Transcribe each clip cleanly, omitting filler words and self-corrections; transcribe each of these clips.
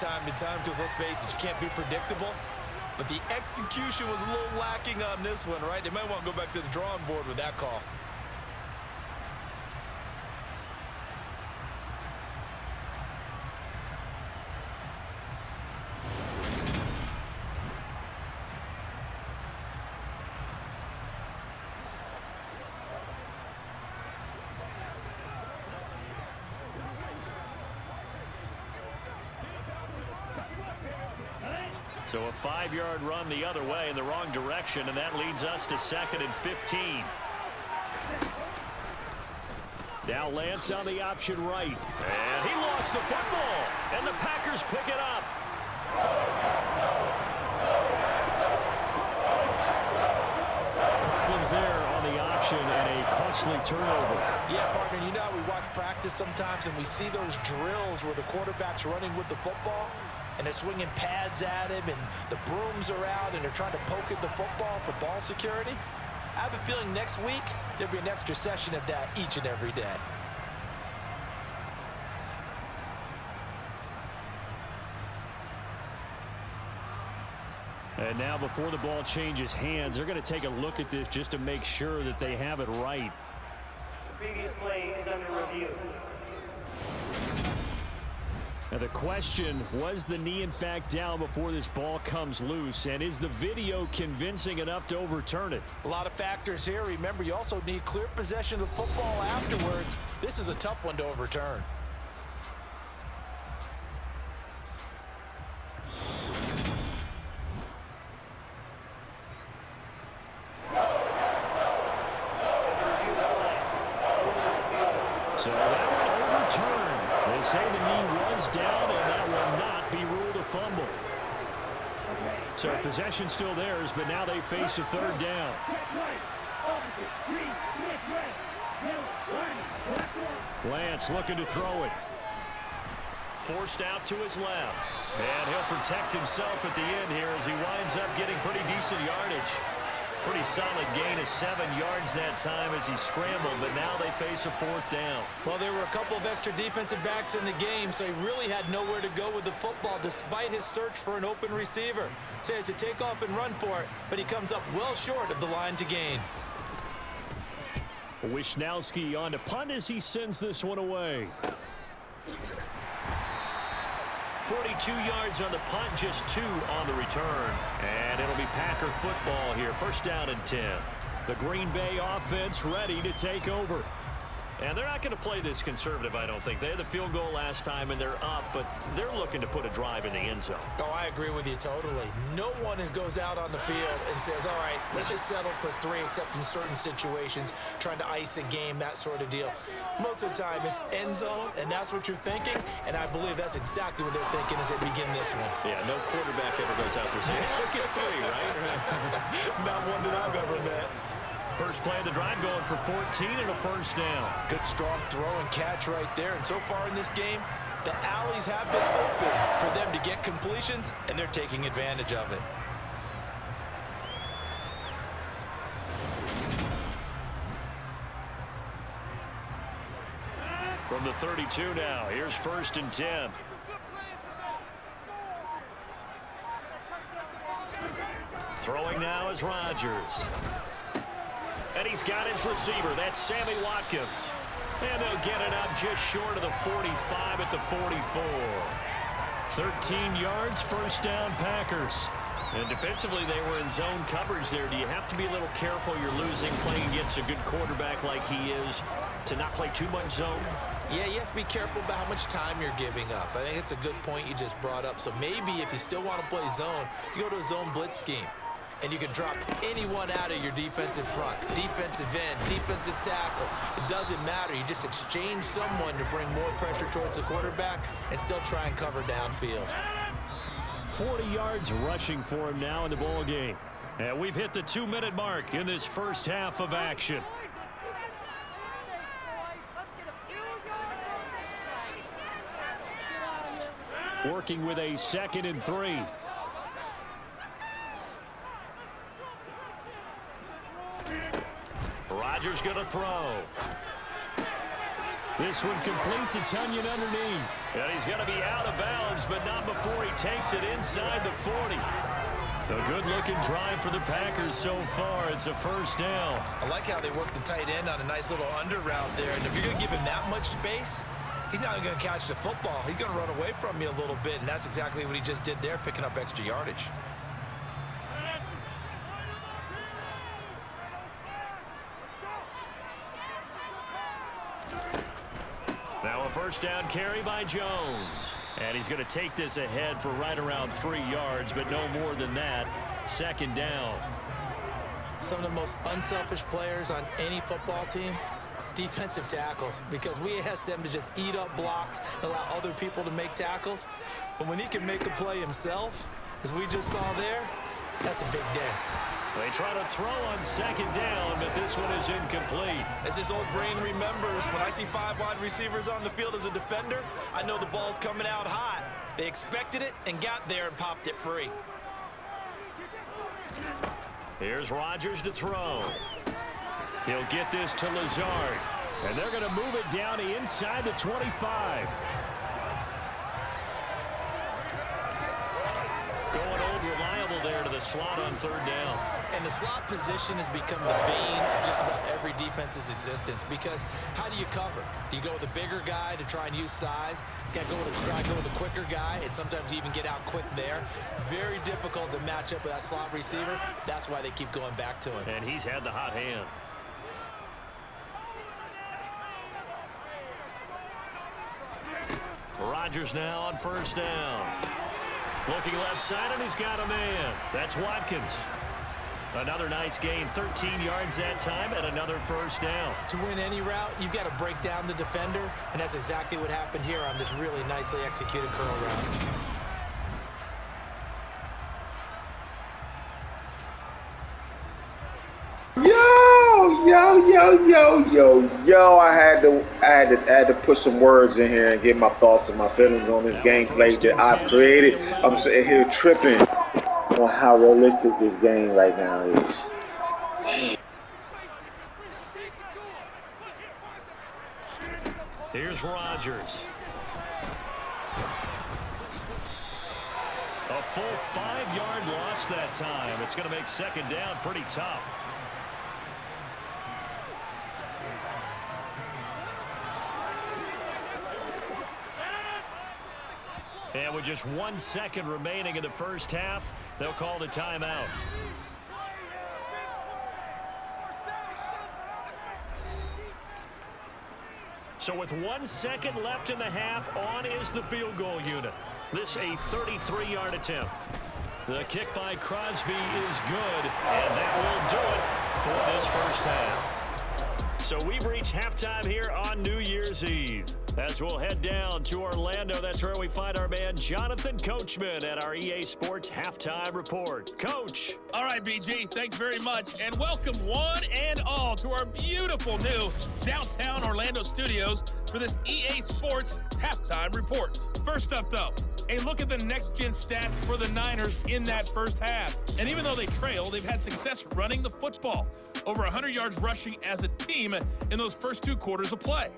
Time to time, because let's face it, you can't be predictable. But the execution was a little lacking on this one, right? They might want to go back to the drawing board with that call. So a 5-yard run the other way in the wrong direction, and that leads us to 2nd and 15. Now Lance on the option right. And he lost the football, and the Packers pick it up. Problems there on the option and a costly turnover. Yeah, partner, you know how we watch practice sometimes and we see those drills where the quarterback's running with the football and they're swinging pads at him and the brooms are out and they're trying to poke at the football for ball security. I have a feeling next week there'll be an extra session of that each and every day. And now before the ball changes hands, they're going to take a look at this just to make sure that they have it right. The previous play is under review. Now the question, was the knee in fact down before this ball comes loose? And is the video convincing enough to overturn it? A lot of factors here. Remember, you also need clear possession of the football afterwards. This is a tough one to overturn. So that one overturned. They say the knee was down, and that will not be ruled a fumble. So possession still theirs, but now they face a 3rd down. Lance looking to throw it. Forced out to his left. And he'll protect himself at the end here as he winds up getting pretty decent yardage. Pretty solid gain of 7 yards that time as he scrambled, but now they face a 4th down. Well, there were a couple of extra defensive backs in the game, so he really had nowhere to go with the football despite his search for an open receiver. So he has to take off and run for it, but he comes up well short of the line to gain. Wisnowski on to punt as he sends this one away. 42 yards on the punt, just 2 on the return. And it'll be Packer football here. 1st down and 10. The Green Bay offense ready to take over. And they're not going to play this conservative, I don't think. They had the field goal last time, and they're up, but they're looking to put a drive in the end zone. Oh, I agree with you totally. No one goes out on the field and says, all right, let's just settle for 3, except in certain situations, trying to ice a game, that sort of deal. Most of the time, it's end zone, and that's what you're thinking, and I believe that's exactly what they're thinking as they begin this one. Yeah, no quarterback ever goes out there saying, let's get 3, right? Not one that I've ever met. First play of the drive going for 14 and a 1st down. Good strong throw and catch right there. And so far in this game, the alleys have been open for them to get completions, and they're taking advantage of it. From the 32 now, here's 1st and 10. Throwing now is Rodgers. And he's got his receiver. That's Sammy Watkins. And they'll get it up just short of the 45 at the 44. 13 yards, 1st down Packers. And defensively, they were in zone coverage there. Do you have to be a little careful? You're losing, playing against a good quarterback like he is, to not play too much zone? Yeah, you have to be careful about how much time you're giving up. I think it's a good point you just brought up. So maybe if you still want to play zone, you go to a zone blitz scheme. And you can drop anyone out of your defensive front, defensive end, defensive tackle. It doesn't matter. You just exchange someone to bring more pressure towards the quarterback and still try and cover downfield. 40 yards rushing for him now in the ball game. And we've hit the 2-minute mark in this 1st half of action. Working with a 2nd and 3. Rodgers going to throw. This one complete to Tunyon underneath. And he's going to be out of bounds, but not before he takes it inside the 40. A good-looking drive for the Packers so far. It's a first down. I like how they work the tight end on a nice little under route there. And if you're going to give him that much space, he's not going to catch the football. He's going to run away from me a little bit, and that's exactly what he just did there, picking up extra yardage. Now a first down carry by Jones. And he's going to take this ahead for right around 3 yards, but no more than that. Second down. Some of the most unselfish players on any football team, defensive tackles, because we ask them to just eat up blocks and allow other people to make tackles. But when he can make a play himself, as we just saw there, that's a big day. They try to throw on second down, but this one is incomplete. As this old brain remembers, when I see 5 wide receivers on the field as a defender, I know the ball's coming out hot. They expected it and got there and popped it free. Here's Rodgers to throw. He'll get this to Lazard. And they're going to move it down to inside the 25. Going old reliable there to the slot on third down. And the slot position has become the bane of just about every defense's existence, because how do you cover? Do you go with a bigger guy to try and use size? You can't try and go with a quicker guy, and sometimes you even get out quick there. Very difficult to match up with that slot receiver. That's why they keep going back to him. And he's had the hot hand. Rodgers now on first down. Looking left side, and he's got a man. That's Watkins. Another nice gain, 13 yards that time, and another first down. To win any route, you've got to break down the defender, and that's exactly what happened here on this really nicely executed curl route. Yo, I had to put some words in here and get my thoughts and my feelings on this gameplay that I've created. I'm sitting here tripping on how realistic this game right now is. Damn. Here's Rodgers. A full 5-yard loss that time. It's going to make second down pretty tough. And with just 1 second remaining in the first half, they'll call the timeout. So with 1 second left in the half, on is the field goal unit. This a 33-yard attempt. The kick by Crosby is good, and that will do it for this first half. So we've reached halftime here on New Year's Eve. As we'll head down to Orlando, that's where we find our man Jonathan Coachman at our EA Sports Halftime Report. Coach. All right, BG, thanks very much. And welcome one and all to our beautiful new downtown Orlando studios for this EA Sports Halftime Report. First up, though, a look at the next-gen stats for the Niners in that first half. And even though they trail, they've had success running the football. Over 100 yards rushing as a team in those first 2 quarters of play.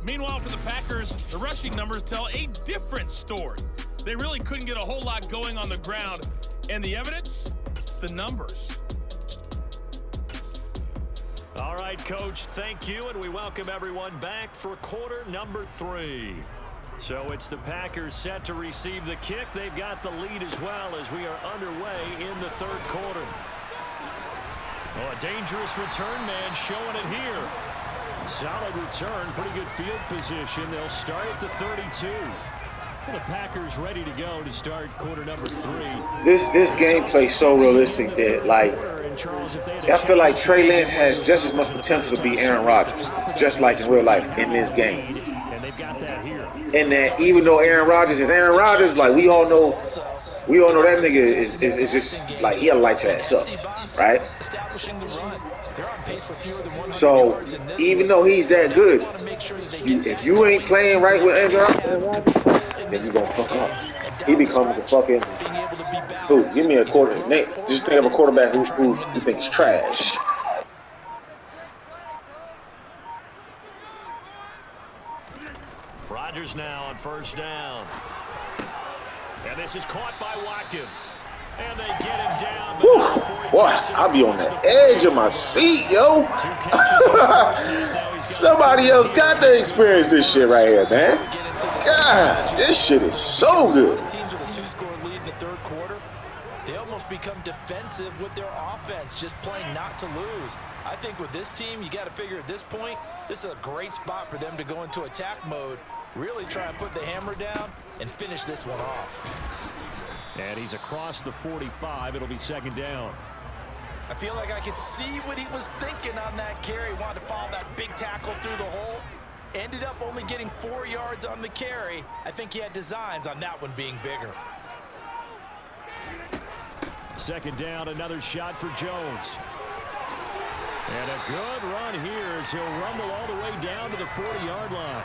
Meanwhile, for the Packers, the rushing numbers tell a different story. They really couldn't get a whole lot going on the ground. And the evidence? The numbers. All right, Coach, thank you, and we welcome everyone back for quarter number 3. So it's the Packers set to receive the kick. They've got the lead as well as we are underway in the third quarter. Oh, a dangerous return man showing it here. Solid return, pretty good field position. They'll start at the 32. The Packers ready to go to start quarter number 3. This gameplay is so realistic that, like, I feel like Trey Lance has just as much potential to be Aaron Rodgers, just like in real life in this game. And they've got that here. And that even though Aaron Rodgers is Aaron Rodgers, like we all know that nigga is just like he'll light your ass up, right? So even though he's that good, if you ain't playing right with Aaron Rodgers, then you gonna fuck up. He becomes a fucking who? Give me a quarter. Just think of a quarterback who you think is trash. Sliders now on first down. And this is caught by Watkins. And they get him down. Boy, I'll be on the edge of my seat, yo. Somebody else got to experience this shit right here, man. God, this shit is so good. Teams with a two-score lead in the third quarter, they almost become defensive with their offense, just playing not to lose. I think with this team, you got to figure at this point, this is a great spot for them to go into attack mode, really try and put the hammer down and finish this one off. And he's across the 45. It'll be second down. I feel like I could see what he was thinking on that carry. Wanted to follow that big tackle through the hole. Ended up only getting 4 yards on the carry. I think he had designs on that one being bigger. Second down, another shot for Jones. And a good run here as he'll rumble all the way down to the 40-yard line.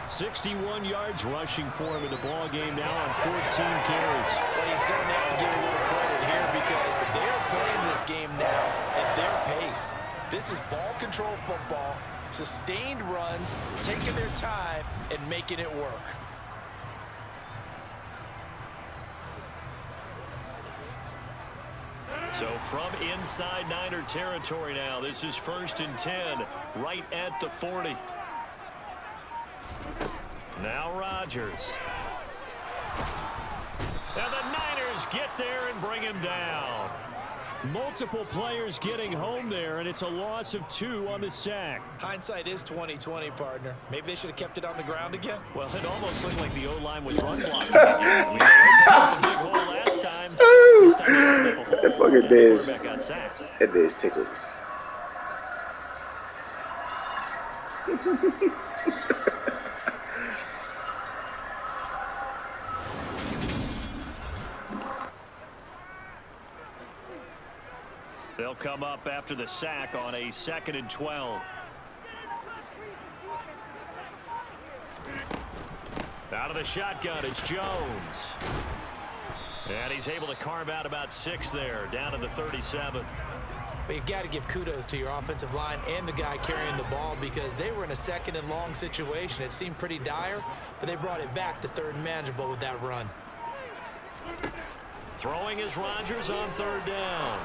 61 yards rushing for him in the ball game now on 14 carries. Well, you certainly have to give a little credit here because they're playing this game now at their pace. This is ball control football, sustained runs, taking their time and making it work. So from inside Niner territory now, this is 1st and 10, right at the 40. Now Rodgers. And the Niners get there and bring him down. Multiple players getting home there, and it's a loss of 2 on the sack. Hindsight is 20/20, partner. Maybe they should have kept it on the ground again. Well, it almost looked like the O-line was run blocking again. We had a big hole last time. This time they opened up a hole, That fucking and the Dez. quarterback got sacked. That Dez tickled. They'll come up after the sack on a 2nd and 12. Out of the shotgun, it's Jones. And he's able to carve out about 6 there, down to the 37. But you got to give kudos to your offensive line and the guy carrying the ball because they were in a 2nd and long situation. It seemed pretty dire, but they brought it back to 3rd and manageable with that run. Throwing is Rodgers on 3rd down.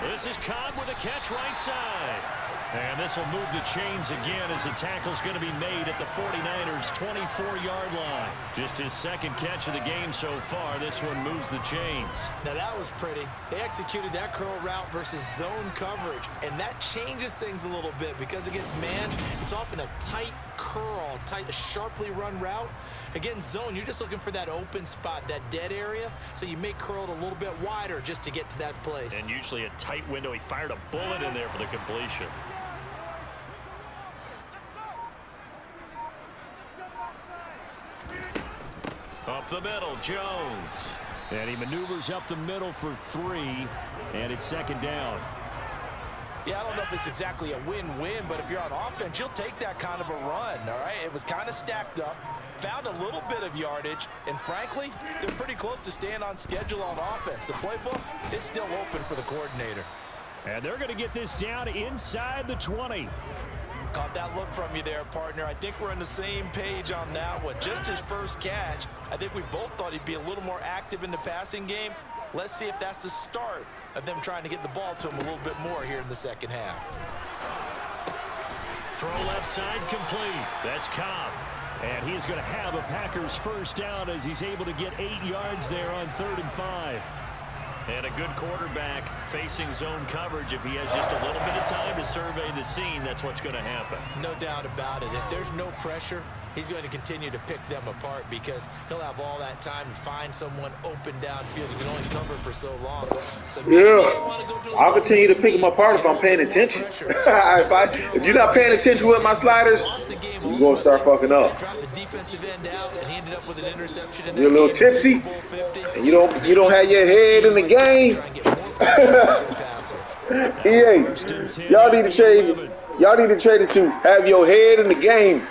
This is Cobb with a catch right side. And this will move the chains again as the tackle's going to be made at the 49ers' 24-yard line. Just his 2nd catch of the game so far. This one moves the chains. Now that was pretty. They executed that curl route versus zone coverage, and that changes things a little bit because against man, it's often a tight curl, a sharply run route. Against zone, you're just looking for that open spot, that dead area, so you may curl it a little bit wider just to get to that place. And usually a tight window. He fired a bullet in there for the completion. Up the middle, Jones. And he maneuvers up the middle for 3, and it's 2nd down. Yeah, I don't know if it's exactly a win-win, but if you're on offense, you'll take that kind of a run, all right? It was kind of stacked up, found a little bit of yardage, and frankly, they're pretty close to staying on schedule on offense. The playbook is still open for the coordinator. And they're going to get this down inside the 20. Caught that look from you there, partner. I think we're on the same page on that one. Just his first catch, I think we both thought he'd be a little more active in the passing game. Let's see if that's the start of them trying to get the ball to him a little bit more here in the 2nd half. Throw left side complete. That's Cobb. And he is going to have a Packers first down as he's able to get 8 yards there on 3rd and 5. And a good quarterback facing zone coverage. If he has just a little bit of time to survey the scene, that's what's going to happen. No doubt about it. If there's no pressure, he's going to continue to pick them apart because he'll have all that time to find someone open downfield. You can only cover for so long. So I'll continue to pick them apart if I'm paying attention. If you're not paying attention with my sliders, you're going to start fucking up. Dropped the defensive end out, and he ended up with an interception. You're a little tipsy, and you don't have your head in the game. EA, y'all need to change. Y'all need to trade it to have your head in the game.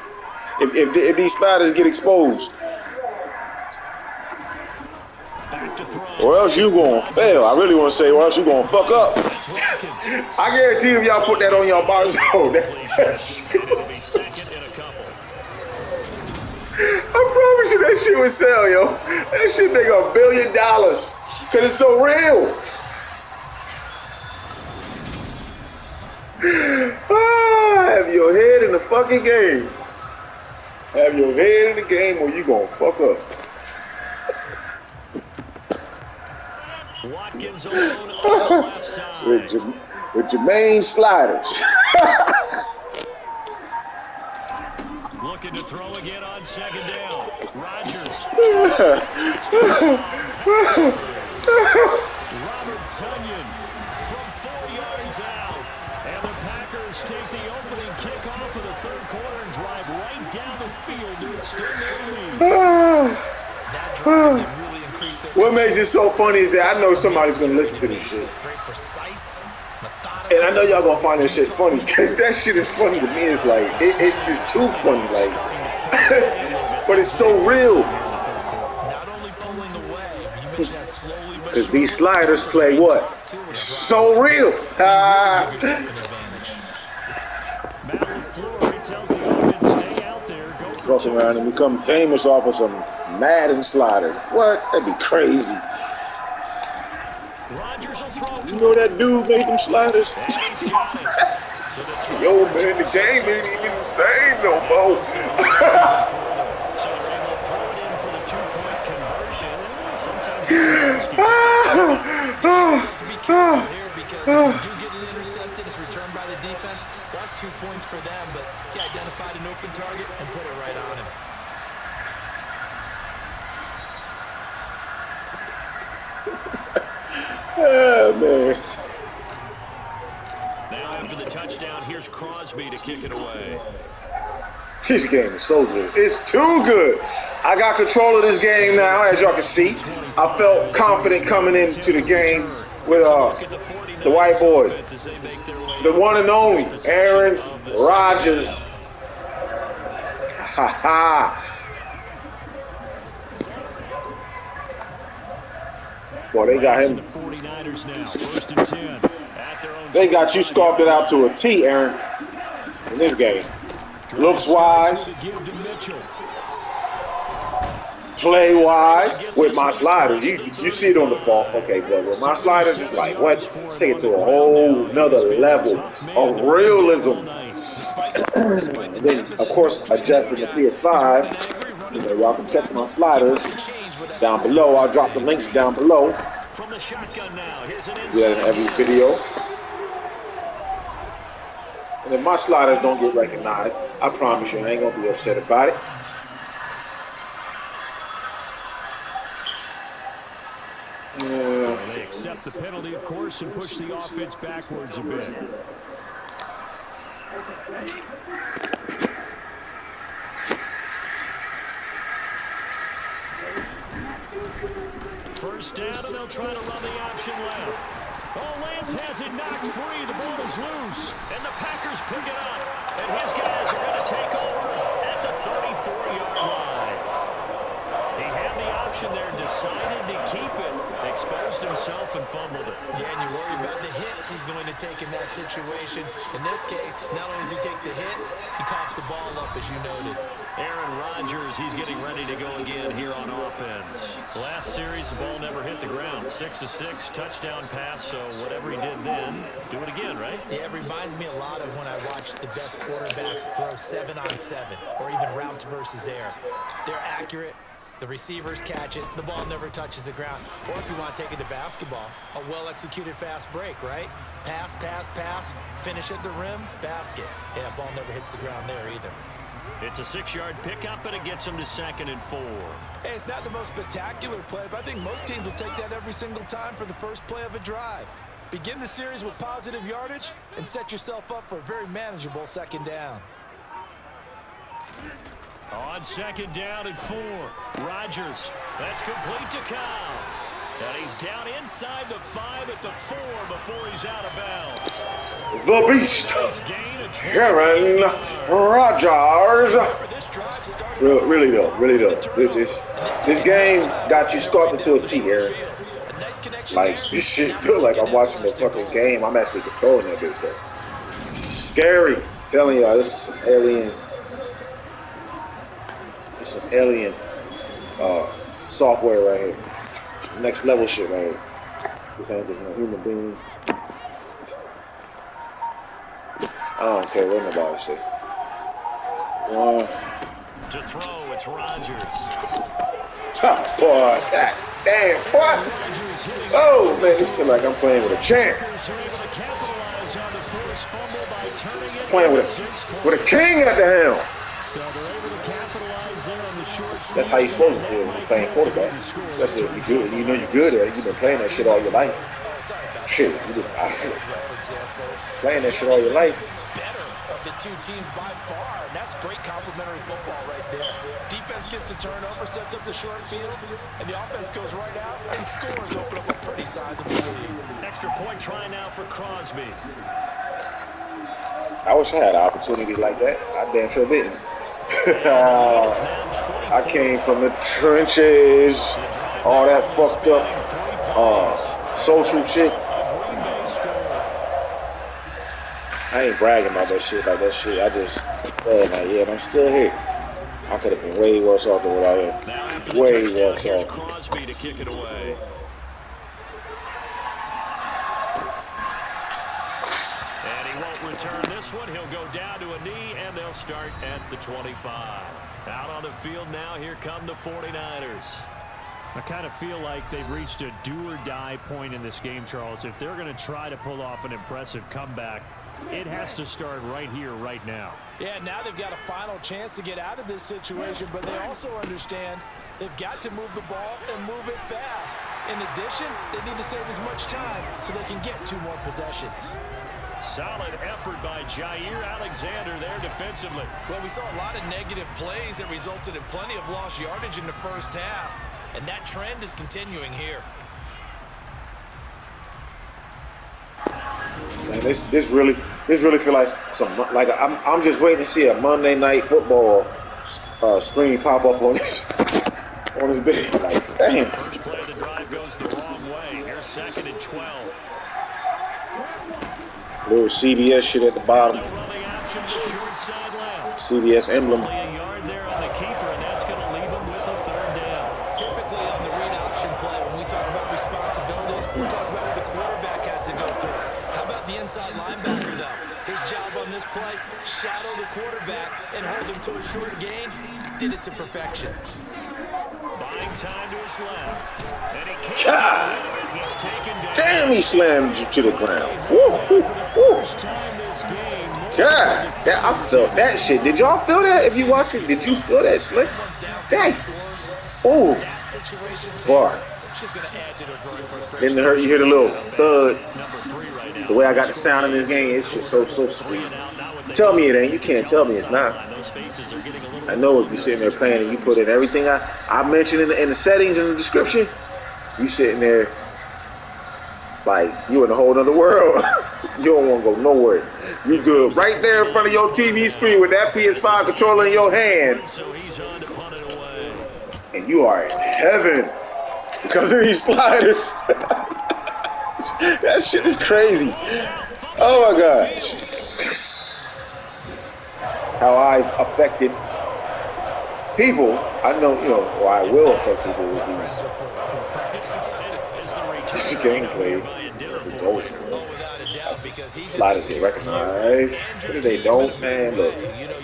If these sliders get exposed, or else you gonna fail. I really want to say, or else you gonna fuck up. I guarantee if y'all put that on your box, That shit would sell, yo. That shit make $1 billion because it's so real. Have your head in the fucking game. Have your head in the game or you gonna fuck up. Watkins alone on the left side. With Jermaine Sliders. Looking to throw again on second down. Rodgers. Robert Tonyan from 4 yards out. And the Packers take the opening kickoff of the third quarter and drive right down the field to extend their lead. That drive that really increased their What makes it so funny is that I know somebody's gonna listen to this shit. very precise, methodical. And I know y'all gonna find that shit funny because that shit is funny to me. It's like, it's just too funny. Like, but it's so real. Not only pulling away, but you mentioned that slowly but Because these sliders play what? So real. Cross around and become famous off of some Madden Sliders. What? That'd be crazy. You know that dude made them sliders? Yo, man, the game ain't even the same no more. By the defense, that's 2 points for them, but he identified an open target and put it right on him. Oh, man. Now after the touchdown, here's Crosby to kick it away. This game is so good. It's too good. I got control of this game now, as y'all can see. I felt confident coming into the game with the white boy. The one and only Aaron Rodgers. Ha ha. Boy, they got him. They got you scarfed it out to a T, Aaron, in this game. Looks-wise, play-wise, with my sliders. You see it on the fall. Okay, but with my sliders, it's like, what? Take it to a whole nother level of realism. And then, of course, adjusting the PS5. You know, y'all can check my sliders down below. I'll drop the links down below. Do that in every video. And if my sliders don't get recognized, I promise you I ain't going to be upset about it. They accept the penalty, of course, and push the offense backwards a bit. First down, and they'll try to run the option left. Oh, Lance has it knocked free. The ball is loose, and the Packers pick it up. And his guys are going to take over at the 34-yard line. He had the option there, decided to keep it, exposed himself and fumbled it. Yeah, and you worry about the hits he's going to take in that situation. In this case, not only does he take the hit, he coughs the ball up, as you noted. Aaron Rodgers, he's getting ready to go again here on offense. Last series, the ball never hit the ground. 6 of 6, touchdown pass, so whatever he did then, do it again, right? Yeah, it reminds me a lot of when I watched the best quarterbacks throw 7-on-7 or even routes versus air. They're accurate. The receivers catch it. The ball never touches the ground. Or if you want to take it to basketball, a well-executed fast break, right? Pass, pass, pass, finish at the rim, basket. Yeah, ball never hits the ground there either. It's a 6-yard pickup, and it gets him to 2nd and 4. Hey, it's not the most spectacular play, but I think most teams will take that every single time for the first play of a drive. Begin the series with positive yardage and set yourself up for a very manageable second down. On 2nd down and 4, Rodgers. That's complete to Kyle. And he's down inside the 5 at the 4 before he's out of bounds. The Beast, Aaron Rodgers. Really though. This game got you started to a T, Aaron. Like, this shit feel like I'm watching the fucking game. I'm actually controlling that bitch though. Scary. I'm telling y'all, this is some alien. It's some alien software right here. Next level shit right here. This ain't just no human being. I don't care what nobody say. To throw, it's Rodgers. Boy, God damn, boy. Oh, man, this feel like I'm playing with a champ. Playing with a king at the helm. So they're able to capitalize there on the short field. That's how you're supposed to feel when you're playing quarterback. Especially if you're good. You know you're good at it. You've been playing that shit all your life. Shit, you've been playing that shit all your life. Better of the two teams by far, and that's great complementary football right there. Defense gets the turnover, sets up the short field, and the offense goes right out and scores, open up a pretty sizable lead. Extra point try now for Crosby. I wish I had an opportunity like that. I damn sure didn't. I came from the trenches, all that fucked up social shit. I ain't bragging about that shit like that shit. I just like, yeah, and I'm still here. I could have been way worse off than what I am. Way worse off. Crosby to kick it away. And he won't return this one. He'll go down to a knee, and they'll start at the 25. Out on the field now, here come the 49ers. I kind of feel like they've reached a do-or-die point in this game, Charles. If they're going to try to pull off an impressive comeback, it has to start right here, right now. Yeah, now they've got a final chance to get out of this situation, but they also understand they've got to move the ball and move it fast. In addition, they need to save as much time so they can get 2 more possessions. Solid effort by Jair Alexander there defensively. Well, we saw a lot of negative plays that resulted in plenty of lost yardage in the first half, and that trend is continuing here. Man, this really feel like I'm just waiting to see a Monday Night Football stream pop up on this bed. Like, damn. First play of the drive goes the wrong way. Here's 2nd and 12. Little CBS shit at the bottom. No running option, short side left. CBS emblem. Only a yard there on the keeper, and that's going to leave him with a 3rd down. Typically on the read option play, when we talk about responsibilities, we're talking about what the quarterback has to go through. How about the inside linebacker, though? His job on this play, shadow the quarterback and hold him to a short gain. Did it to perfection. Buying time to his left. And he kicks God. He's taken down. Damn, he slammed you to the ground. Woo, woo, woo. God, I felt that shit. Did y'all feel that? If you watch it, did you feel that, Slick? Dang. Ooh. Boy. Didn't it hurt? You hear the little thud. The way I got the sound in this game, it's just so sweet. Tell me it ain't. You can't tell me it's not. I know if you're sitting there playing and you put in everything I mentioned in the settings in the description, you sitting there like you in a whole other world. You don't want to go nowhere. You good right there in front of your TV screen with that PS5 controller in your hand. And you are in heaven because of these sliders. That shit is crazy. Oh my gosh. How I've affected people. I know, or I will affect people with these. This gameplay. Those sliders get recognized. What if they don't, man? Look.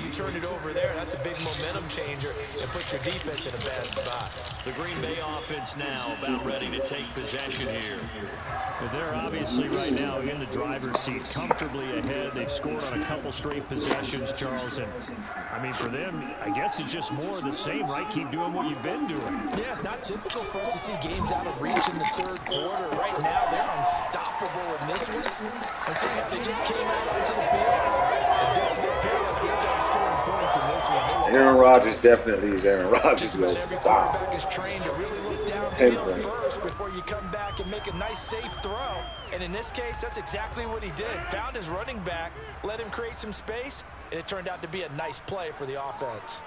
You turn it over there. That's a big momentum changer and puts your defense in a bad spot. The Green Bay offense now about ready to take possession here. But they're obviously right now in the driver's seat, comfortably ahead. They've scored on a couple straight possessions, Charles. And, I mean, for them, I guess it's just more of the same, right? Keep doing what you've been doing. Yeah, it's not typical for us to see games out of reach in the 3rd quarter. Right now, they're unstoppable in this one. And seeing how they just came out onto the field, it does appear like they're done scoring points in this one. Aaron Rodgers definitely is Aaron Rodgers. Wow. Is trained to really look downfield first before you come back and make a nice safe throw. And in this case, that's exactly what he did. Found his running back, let him create some space, and it turned out to be a nice play for the offense.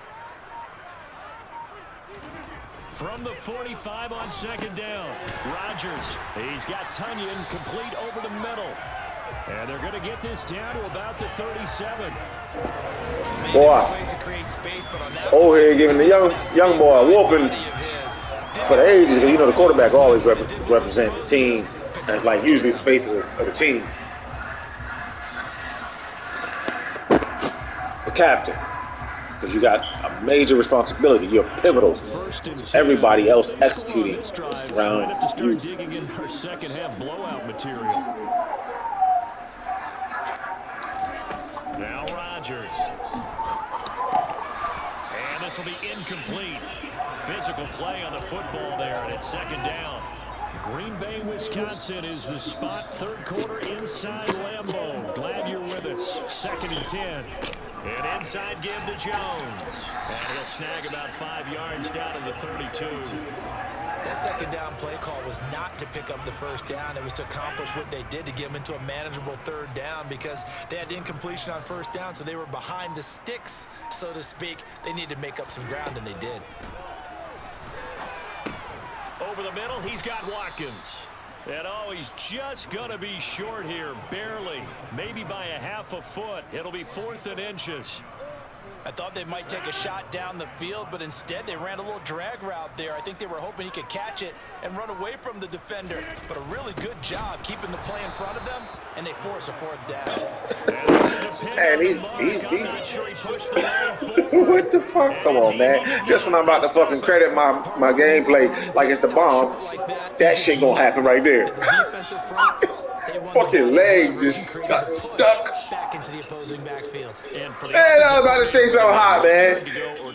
From the 45 on 2nd down, Rodgers. He's got Tunyon complete over the middle. And they're going to get this down to about the 37. Boy. Oh, here giving the young boy a whooping. for the ages, you know, the quarterback always represent the team as like usually the face of the team. The captain, because you got a major responsibility. You're pivotal to everybody else executing around you. Digging in our second half blowout material. Now Rodgers. And this will be incomplete. Physical play on the football there, and it's second down. Green Bay, Wisconsin is the spot. Third quarter inside Lambeau. Glad you're with us. 2nd and 10. And inside give to Jones. And he'll snag about 5 yards down to the 32. That second down play call was not to pick up the first down. It was to accomplish what they did, to get them into a manageable third down, because they had incompletion on first down, so they were behind the sticks, so to speak. They needed to make up some ground, and they did. Over the middle, he's got Watkins. And oh, he's just going to be short here, barely. Maybe by a half a foot. It'll be 4th and inches. I thought they might take a shot down the field, but instead they ran a little drag route there. I think they were hoping he could catch it and run away from the defender. But a really good job keeping the play in front of them, and they force a 4th down. And he's what the fuck? Come on, man. Just when I'm about to fucking credit my gameplay like it's the bomb, that shit gonna happen right there. Fucking leg just got stuck. Back into the opposing backfield. Man, I was about to say something hot, man.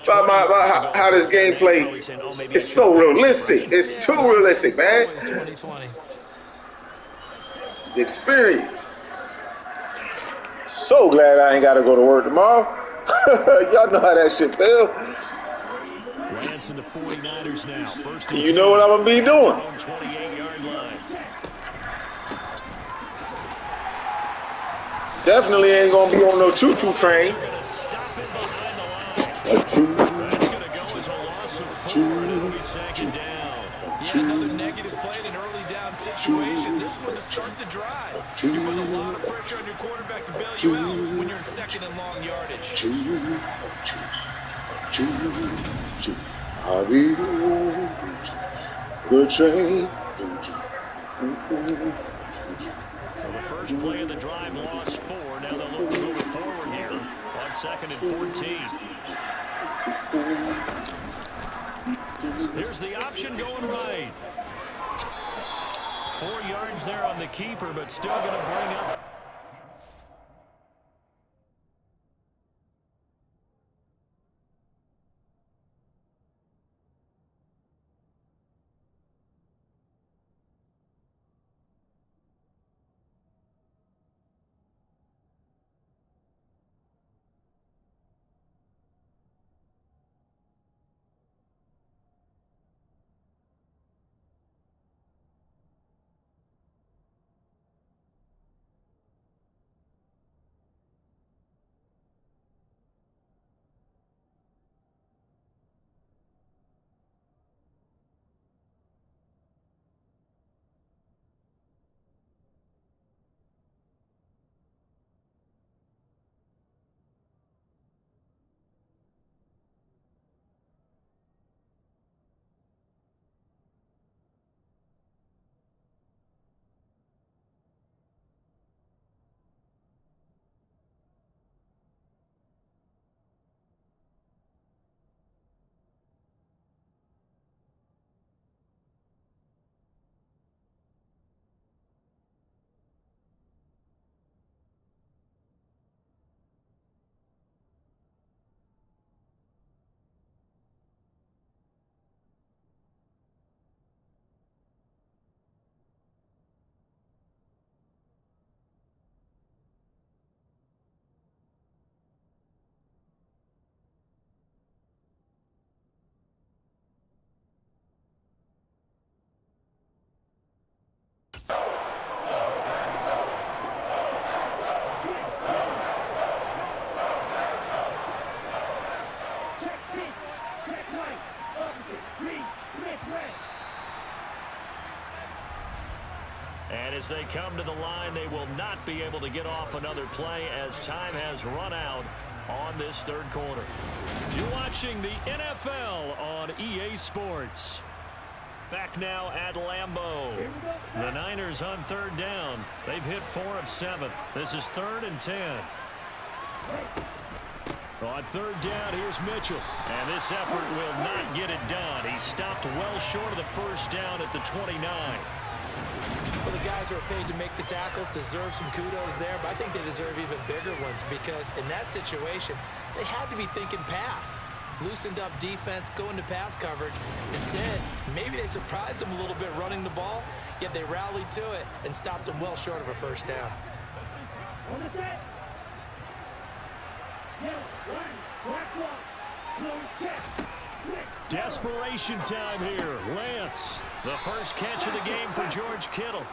About how this gameplay is so realistic. It's too realistic, man. The experience. So glad I ain't got to go to work tomorrow. Y'all know how that shit feel. Lance in the 49ers now. First, you know what I'm going to be doing. 28-yard line. Definitely ain't going to be on no choo-choo train. Another negative play in an early down situation. This one to start the drive. You put a lot of pressure on your quarterback to bail you out when you're in 2nd and long yardage. I'll be the train. Well, the first play of the drive lost 4. Now they'll look to move it forward here on 2nd and 14. Here's the option going right. 4 yards there on the keeper, but still going to bring up. And as they come to the line, they will not be able to get off another play as time has run out on this third quarter. You're watching the NFL on EA Sports. Back now at Lambeau. The Niners on third down. They've hit 4 of 7. This is 3rd and 10. On third down, here's Mitchell. And this effort will not get it done. He stopped well short of the first down at the 29. Well, the guys who are paid to make the tackles deserve some kudos there, but I think they deserve even bigger ones because in that situation, they had to be thinking pass. Loosened up defense, going to pass coverage. Instead, maybe they surprised them a little bit running the ball, yet they rallied to it and stopped them well short of a first down. Desperation time here. Lance, the first catch of the game for George Kittle.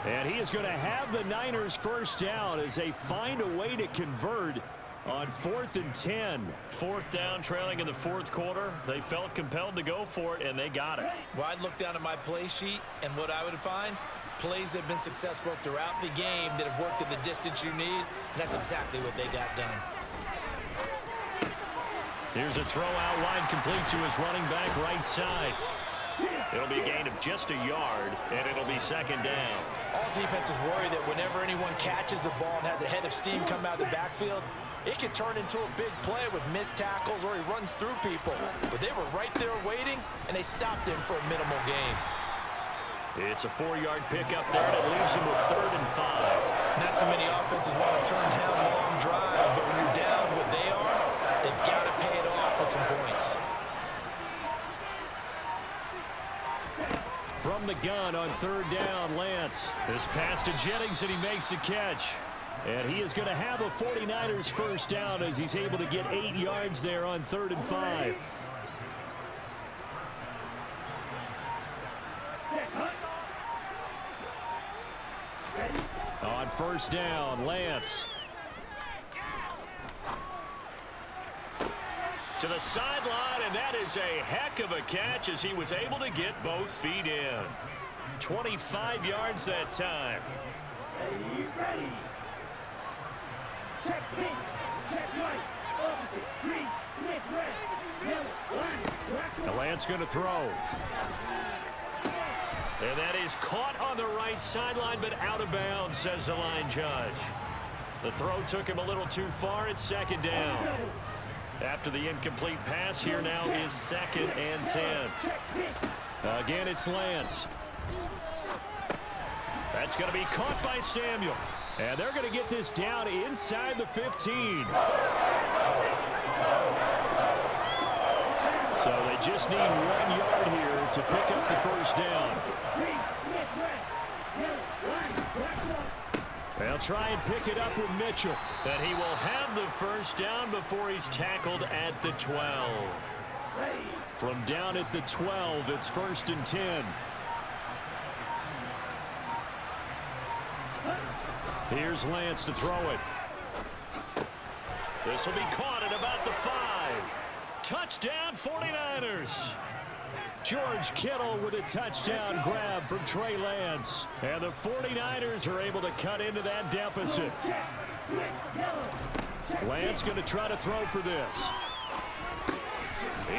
And he is going to have the Niners first down as they find a way to convert on 4th and 10. 4th down, trailing in the 4th quarter. They felt compelled to go for it, and they got it. Well, I'd look down at my play sheet, and what I would find, plays that have been successful throughout the game that have worked at the distance you need, and that's exactly what they got done. Here's a throw out wide, complete to his running back right side. It'll be a gain of just a yard, and it'll be 2nd down. All defenses worry that whenever anyone catches the ball and has a head of steam come out of the backfield, it can turn into a big play with missed tackles or he runs through people. But they were right there waiting, and they stopped him for a minimal gain. It's a 4-yard pickup there, and it leaves him with 3rd and 5. Not too many offenses want to turn down long drives, but when you're down what they are, they've got to pay it off with some points. From the gun on 3rd down, Lance. This pass to Jennings, and he makes the catch. And he is going to have a 49ers first down as he's able to get 8 yards there on 3rd and 5. On 1st down, Lance. To the sideline, and that is a heck of a catch as he was able to get both feet in. 25 yards that time. Ready. Check pink, check right, opposite, green, left, red, yellow, Now Lance going to throw. And that is caught on the right sideline, but out of bounds, says the line judge. The throw took him a little too far. It's 2nd down. After the incomplete pass, here now is 2nd and 10. Again, it's Lance. That's going to be caught by Samuel. And they're going to get this down inside the 15. So they just need 1 yard here to pick up the first down. They'll try and pick it up with Mitchell. And he will have the first down before he's tackled at the 12. From down at the 12, it's 1st and 10. Here's Lance to throw it. This will be caught at about the 5. Touchdown 49ers. George Kittle with a touchdown grab for Trey Lance. And the 49ers are able to cut into that deficit. Lance going to try to throw for this.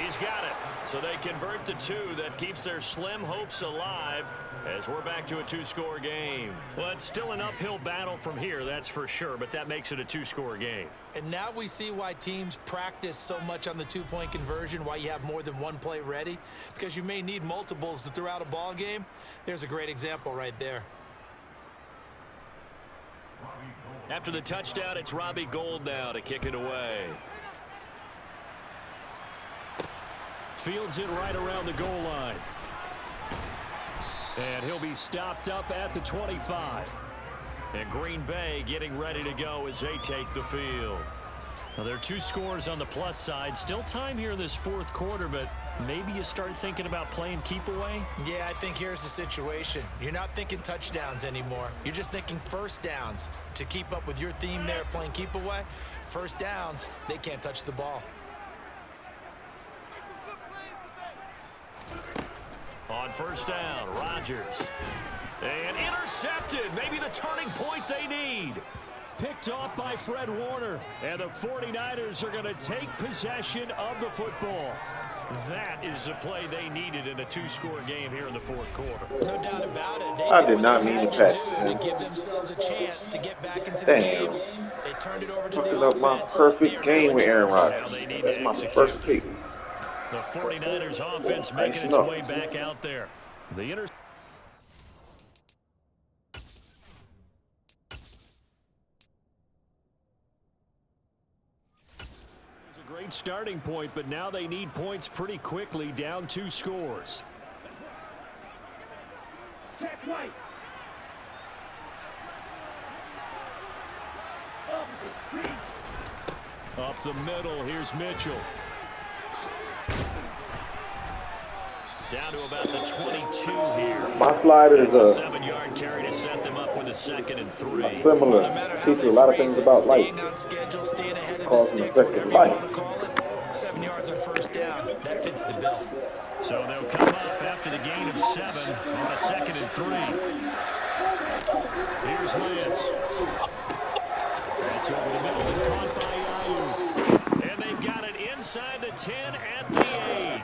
He's got it. So they convert the 2. That keeps their slim hopes alive as we're back to a 2-score game. Well, it's still an uphill battle from here, that's for sure, but that makes it a 2-score game. And now we see why teams practice so much on the 2-point conversion, why you have more than one play ready, because you may need multiples to throw out a ball game. There's a great example right there. After the touchdown, it's Robbie Gould now to kick it away. Fields it right around the goal line. And he'll be stopped up at the 25. And Green Bay getting ready to go as they take the field. Now, there are 2 scores on the plus side. Still time here in this 4th quarter, but maybe you start thinking about playing keep away? Yeah, I think here's the situation. You're not thinking touchdowns anymore. You're just thinking first downs. To keep up with your theme there, playing keep away, first downs, they can't touch the ball. On 1st down, Rodgers. And intercepted. Maybe the turning point they need. Picked off by Fred Warner. And the 49ers are going to take possession of the football. That is the play they needed in a two-score game here in the fourth quarter. No doubt about it. They I did not mean to pass to it. give themselves a chance to get back into the Damn. game. They turned it over to the Fucking up my offense. perfect game with Aaron Now Rodgers. they need That's to my execute. first pick. The 49ers offense making Icing its up. way back out there. The great starting point, but now they need points pretty quickly, down 2 scores. Check right. Opposite, three. Up the middle, here's Mitchell. Down to about the 22 here. My slider It's is a 7-yard carry to set them up with a 2nd and 3. similar. Teach you a lot of things about life. Staying on schedule, staying ahead of the Cause and sticks, effect whatever of you life. want to call it. 7 yards on first down. That fits the bill. So they'll come up after the gain of 7 on a 2nd and 3. Here's Lance. That's over the middle and caught by Ayuk. And they've got it inside the 10 at the 8.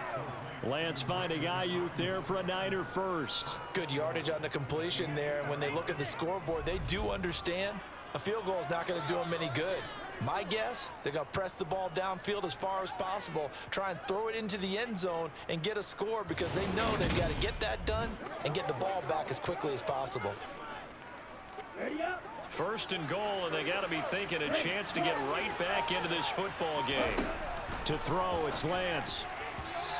Lance finding Ayuk there for a Niner first. Good yardage on the completion there. And when they look at the scoreboard, they do understand a field goal is not going to do them any good. My guess, they're going to press the ball downfield as far as possible, try and throw it into the end zone and get a score because they know they've got to get that done and get the ball back as quickly as possible. Ready up. First and goal, and they got to be thinking a chance to get right back into this football game. To throw, it's Lance.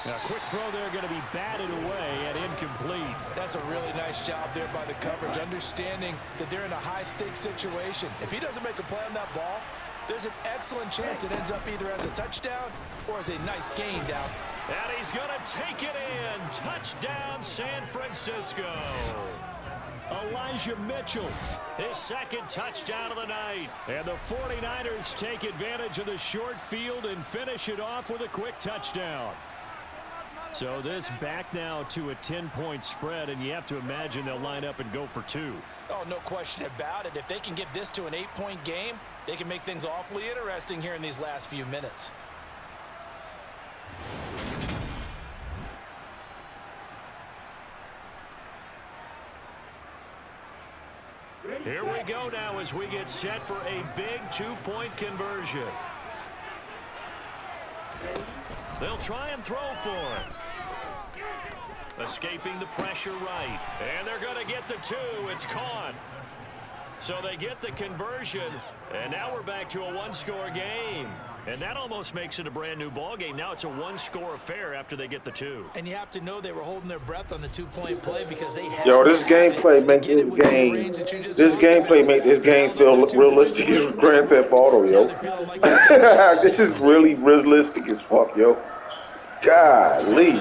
Now, quick throw there, going to be batted away and incomplete. That's a really nice job there by the coverage, understanding that they're in a high-stakes situation. If he doesn't make a play on that ball, there's an excellent chance it ends up either as a touchdown or as a nice gain down. And he's going to take it in. Touchdown, San Francisco. Elijah Mitchell, his 2nd touchdown of the night. And the 49ers take advantage of the short field and finish it off with a quick touchdown. So this back now to a 10-point spread, and you have to imagine they'll line up and go for 2. Oh, no question about it. If they can get this to an 8-point game, they can make things awfully interesting here in these last few minutes. Here we go now as we get set for a big 2-point conversion. They'll try and throw for it. Escaping the pressure right. And they're going to get the 2. It's caught. So they get the conversion. And now we're back to a 1-score game. And that almost makes it a brand new ball game. Now it's a 1-score affair after they get the 2. And you have to know they were holding their breath on the 2-point play because they had. Yo, this gameplay makes this game feel realistic as Grand Theft Auto, yo. This is really realistic as fuck, yo. Golly.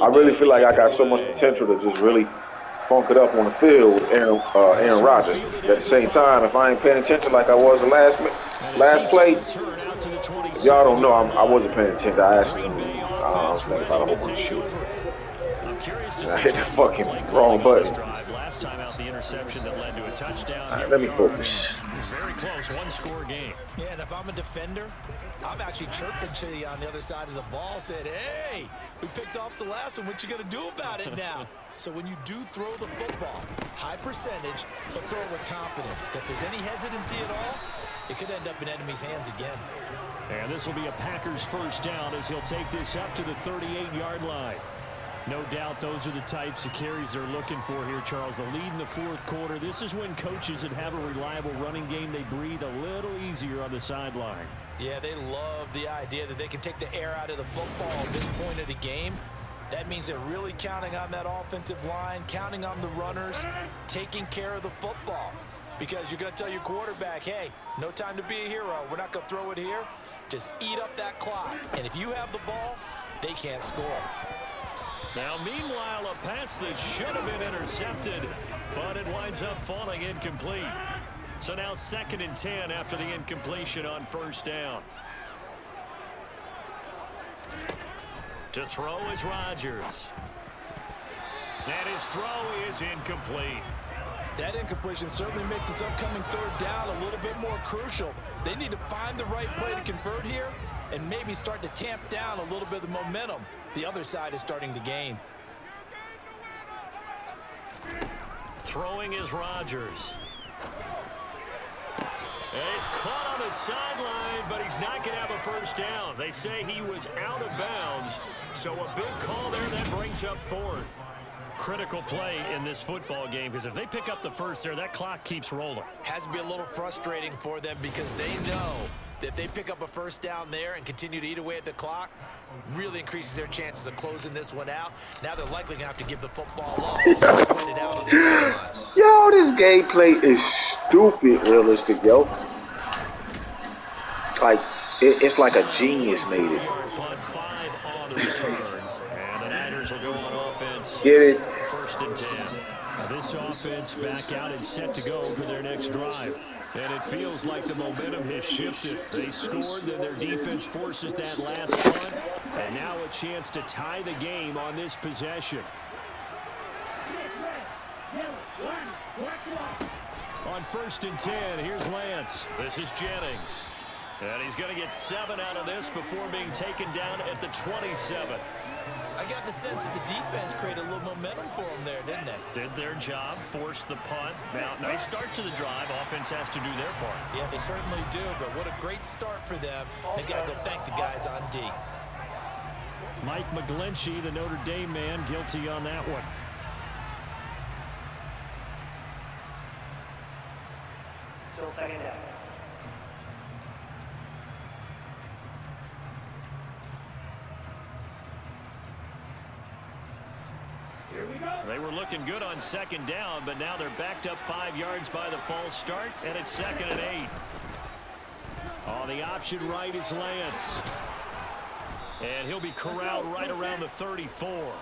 I really feel like I got so much potential to just really funk it up on the field with Aaron Rodgers. At the same time, if I ain't paying attention like I was the last play, y'all don't know I wasn't paying attention. I actually was thinking about a whole bunch of shit. I hit the fucking wrong button. Last time out, the interception that led to a touchdown. All right, let me focus. Very close, 1-score game. Yeah, and if I'm a defender, I'm actually chirping to you on the other side of the ball, saying, hey, we picked off the last one. What you going to do about it now? So when you do throw the football, high percentage, but throw it with confidence. If there's any hesitancy at all, it could end up in enemy's hands again. And this will be a Packers first down as he'll take this up to the 38-yard line. No doubt those are the types of carries they're looking for here, Charles. The lead in the fourth quarter. This is when coaches that have a reliable running game, they breathe a little easier on the sideline. Yeah, they love the idea that they can take the air out of the football at this point of the game. That means they're really counting on that offensive line, counting on the runners, taking care of the football. Because you're going to tell your quarterback, hey, no time to be a hero. We're not going to throw it here. Just eat up that clock. And if you have the ball, they can't score. Now, meanwhile, a pass that should have been intercepted, but it winds up falling incomplete. So now 2nd and 10 after the incompletion on first down. To throw is Rodgers. And his throw is incomplete. That incompletion certainly makes this upcoming 3rd down a little bit more crucial. They need to find the right play to convert here, and maybe start to tamp down a little bit of the momentum the other side is starting to gain. Throwing is Rodgers. And he's caught on the sideline, but he's not going to have a first down. They say he was out of bounds, so a big call there that brings up fourth. Critical play in this football game, because if they pick up the first there, that clock keeps rolling. Has to be a little frustrating for them because they know that if they pick up a first down there and continue to eat away at the clock, really increases their chances of closing this one out. Now they're likely going to have to give the football up and sweat it out on the sideline. Yo, this gameplay is stupid realistic, yo. Like, it's like a genius made it. Punt 5 on the return. And the Niners will go on offense. Get it? First and 10. Now this offense back out and set to go for their next drive. And it feels like the momentum has shifted. They scored, then their defense forces that last punt. And now a chance to tie the game on this possession. On first and 10, here's Lance. This is Jennings. And he's going to get 7 out of this before being taken down at the 27. I got the sense that the defense created a little momentum for them there, didn't they? Did their job, forced the punt. Now, nice start to the drive. Offense has to do their part. Yeah, they certainly do, but what a great start for them. They got to go thank the guys on D. Mike McGlinchey, the Notre Dame man, guilty on that one. Still second down. Here we go. They were looking good on second down, but now they're backed up 5 yards by the false start, and it's 2nd and 8. On the option right is Lance. And he'll be corralled right around the 34.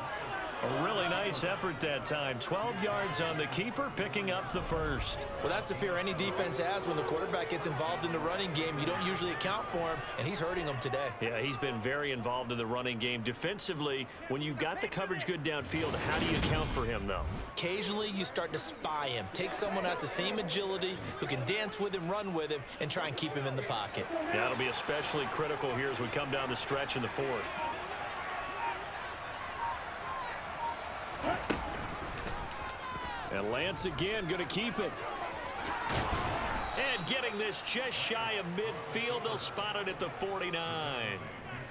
A really nice effort that time. 12 yards on the keeper, picking up the first. Well, that's the fear any defense has when the quarterback gets involved in the running game. You don't usually account for him, and he's hurting them today. Yeah, he's been very involved in the running game. Defensively, when you got the coverage good downfield, how do you account for him, though? Occasionally, you start to spy him. Take someone who has the same agility, who can dance with him, run with him, and try and keep him in the pocket. Yeah, it'll be especially critical here as we come down the stretch in the fourth. And Lance again going to keep it. And getting this just shy of midfield, they'll spot it at the 49.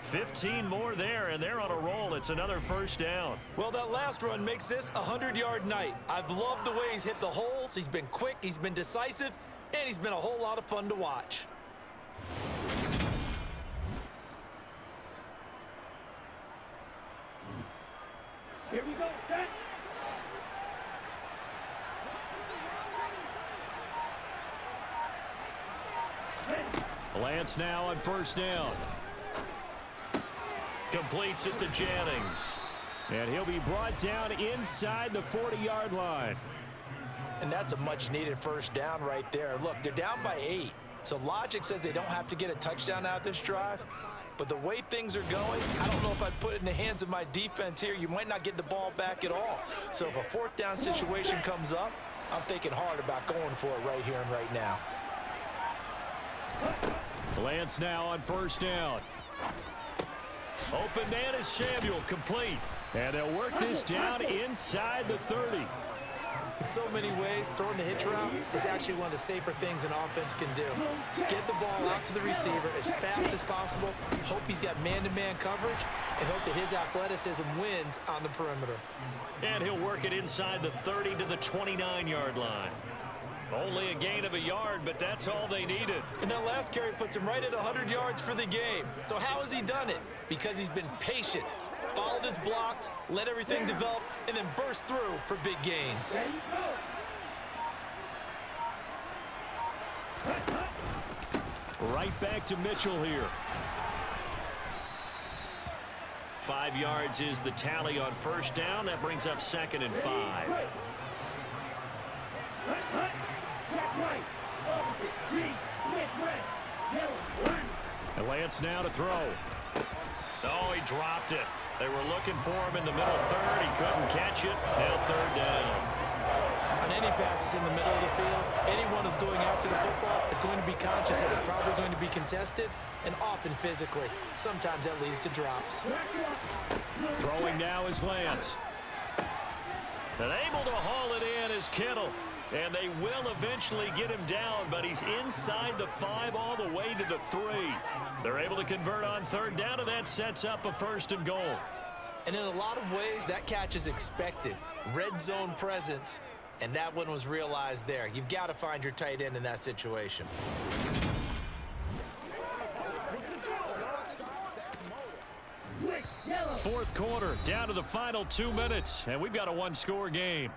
15 more there, and they're on a roll. It's another first down. Well, that last run makes this a 100-yard night. I've loved the way he's hit the holes. He's been quick, he's been decisive, and he's been a whole lot of fun to watch. Here we go. Set. Lance now on first down. Completes it to Jennings. And he'll be brought down inside the 40-yard line. And that's a much-needed first down right there. Look, they're down by 8. So logic says they don't have to get a touchdown out of this drive. But the way things are going, I don't know if I'd put it in the hands of my defense here. You might not get the ball back at all. So if a fourth down situation comes up, I'm thinking hard about going for it right here and right now. Lance now on first down. Open man is Samuel, complete. And they'll work this down inside the 30. In so many ways, throwing the hitch route is actually one of the safer things an offense can do. Get the ball out to the receiver as fast as possible, hope he's got man-to-man coverage, and hope that his athleticism wins on the perimeter. And he'll work it inside the 30 to the 29-yard line. Only a gain of a yard, but that's all they needed. And that last carry puts him right at 100 yards for the game. So how has he done it? Because he's been patient, followed his blocks, let everything develop, and then burst through for big gains. Right back to Mitchell here. 5 yards is the tally on first down. That brings up 2nd and 5. And Lance now to throw. Oh, he dropped it. They were looking for him in the middle third. He couldn't catch it. Now 3rd down. On any passes in the middle of the field, anyone who's going after the football is going to be conscious that it's probably going to be contested, and often physically. Sometimes that leads to drops. Throwing now is Lance. And able to haul it in is Kittle. And they will eventually get him down, but he's inside the 5 all the way to the 3. They're able to convert on 3rd down, and that sets up a 1st and goal. And in a lot of ways, that catch is expected. Red zone presence, and that one was realized there. You've got to find your tight end in that situation. Fourth quarter, down to the final 2 minutes, and we've got a 1-score game.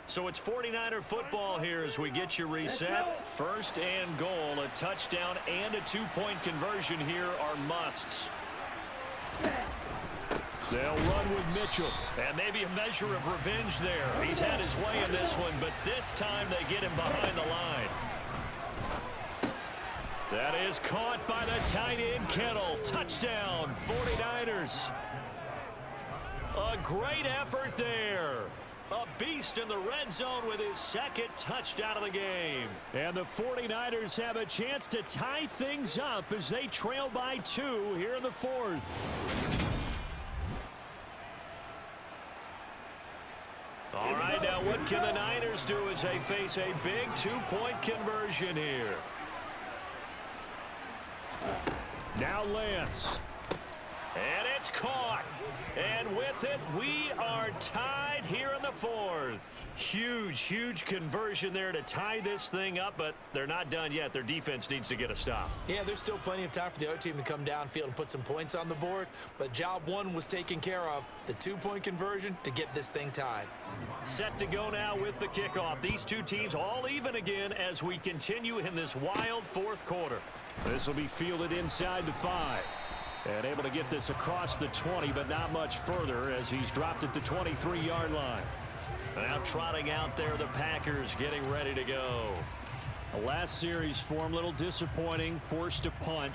So it's 49er football here as we get you reset. 1st and goal, a touchdown and a 2-point conversion here are musts. They'll run with Mitchell. And maybe a measure of revenge there. He's had his way in this one, but this time they get him behind the line. That is caught by the tight end, Kittle. Touchdown, 49ers. A great effort there. A beast in the red zone with his 2nd touchdown of the game. And the 49ers have a chance to tie things up as they trail by 2 here in the 4th. All right, now what can the Niners do as they face a big 2-point conversion here? Now Lance. And it's caught. And with it, we are tied here in the 4th. Huge, huge conversion there to tie this thing up, but they're not done yet. Their defense needs to get a stop. Yeah, there's still plenty of time for the other team to come downfield and put some points on the board, but job 1 was taken care of. The 2-point conversion to get this thing tied. Set to go now with the kickoff. These two teams all even again as we continue in this wild 4th quarter. This will be fielded inside the 5. And able to get this across the 20, but not much further as he's dropped at the 23-yard line. Now trotting out there, the Packers getting ready to go. The last series for him, a little disappointing, forced a punt.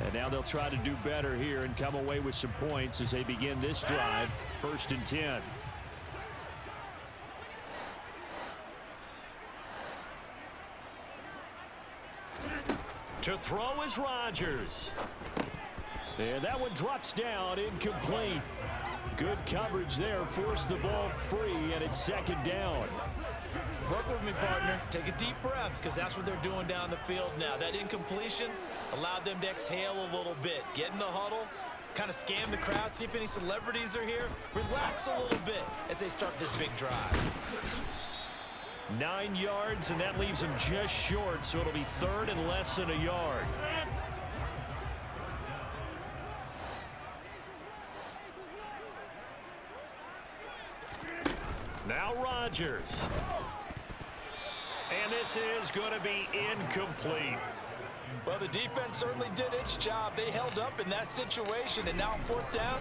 And now they'll try to do better here and come away with some points as they begin this drive. 1st and 10. To throw is Rodgers. And that one drops down, incomplete. Good coverage there, forced the ball free, and it's 2nd down. Work with me, partner. Take a deep breath, because that's what they're doing down the field now. That incompletion allowed them to exhale a little bit. Get in the huddle, kind of scan the crowd, see if any celebrities are here. Relax a little bit as they start this big drive. 9 yards, and that leaves them just short, so it'll be 3rd and less than a yard. Now Rodgers. And this is going to be incomplete. Well, the defense certainly did its job. They held up in that situation, and now 4th down,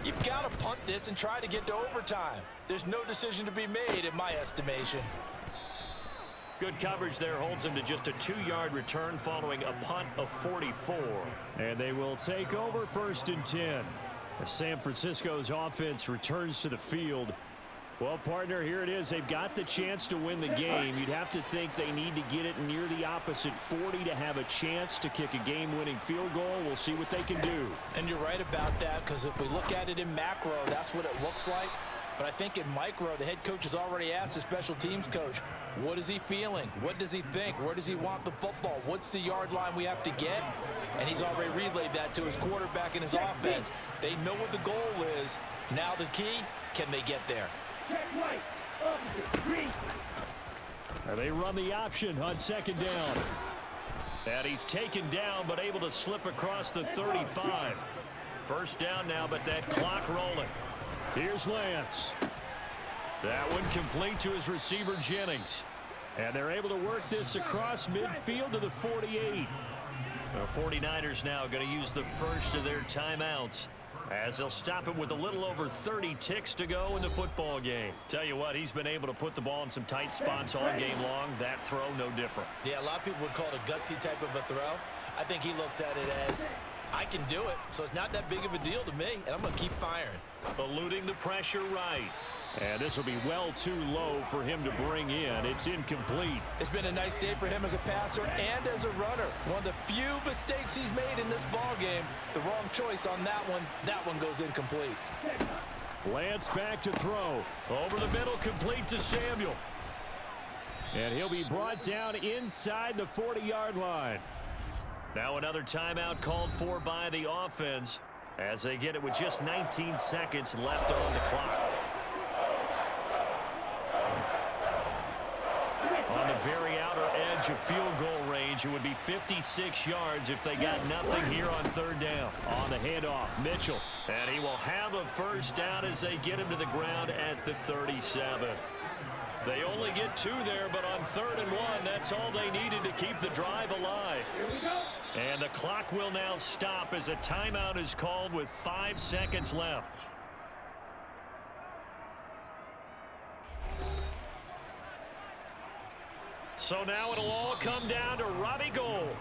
you've got to punt this and try to get to overtime. There's no decision to be made in my estimation. Good coverage there holds him to just a 2-yard return following a punt of 44. And they will take over 1st and 10. As San Francisco's offense returns to the field. Well, partner, here it is. They've got the chance to win the game. You'd have to think they need to get it near the opposite 40 to have a chance to kick a game-winning field goal. We'll see what they can do. And you're right about that, because if we look at it in macro, that's what it looks like. But I think in micro, the head coach has already asked the special teams coach, what is he feeling? What does he think? Where does he want the football? What's the yard line we have to get? And he's already relayed that to his quarterback and his offense. They know what the goal is. Now the key, can they get there? And they run the option on 2nd down. And he's taken down, but able to slip across the 35. 1st down now, but that clock rolling. Here's Lance. That one complete to his receiver, Jennings. And they're able to work this across midfield to the 48. The 49ers now going to use the first of their timeouts as they'll stop it with a little over 30 ticks to go in the football game. Tell you what, he's been able to put the ball in some tight spots all game long. That throw, no different. Yeah, a lot of people would call it a gutsy type of a throw. I think he looks at it as I can do it, so it's not that big of a deal to me, and I'm going to keep firing. Eluding the pressure right. And this will be well too low for him to bring in. It's incomplete. It's been a nice day for him as a passer and as a runner. One of the few mistakes he's made in this ball game. The wrong choice on that one. That one goes incomplete. Lance back to throw. Over the middle, complete to Samuel. And he'll be brought down inside the 40-yard line. Now another timeout called for by the offense as they get it with just 19 seconds left on the clock. On the very outer edge of field goal range, it would be 56 yards if they got nothing here on third down. On the handoff, Mitchell. And he will have a first down as they get him to the ground at the 37. They only get 2 there, but on 3rd and 1, that's all they needed to keep the drive alive. And the clock will now stop as a timeout is called with 5 seconds left. So now it'll all come down to Robbie Gould.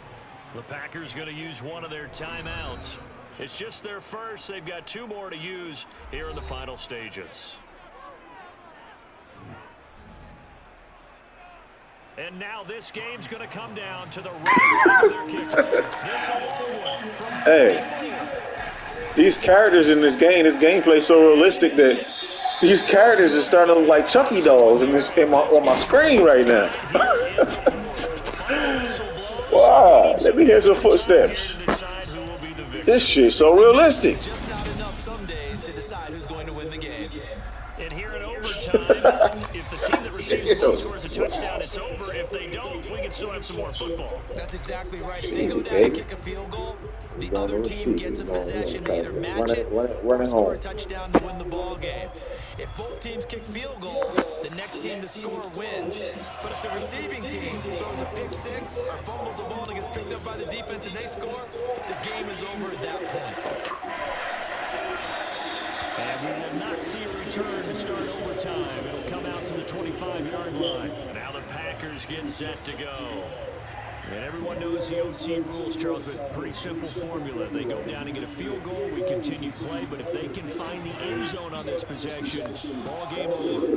The Packers going to use one of their timeouts. It's just their first. They've got 2 more to use here in the final stages. And now this game's going to come down to the right of their kicker. Hey, these characters in this gameplay is so realistic that these characters are starting to look like Chucky dolls on my screen right now. Wow, let me hear some footsteps. This shit's so realistic. Just not enough some days to decide who's going to win the game. And here in overtime, if the team that receives the ball scores a touchdown, it's over. If they don't, we can still have some more football. That's exactly right. If they go down and kick a field goal, the other team gets a possession to either match it or score a touchdown to win the ball game. If both teams kick field goals, the next team to score wins. But if the receiving team throws a pick 6 or fumbles the ball and gets picked up by the defense and they score, the game is over at that point. And we will not see a return to start overtime. It'll come out to the 25-yard line. Now the Packers get set to go. And everyone knows the OT rules, Charles, but pretty simple formula. They go down and get a field goal, we continue play, but if they can find the end zone on this possession, ball game over.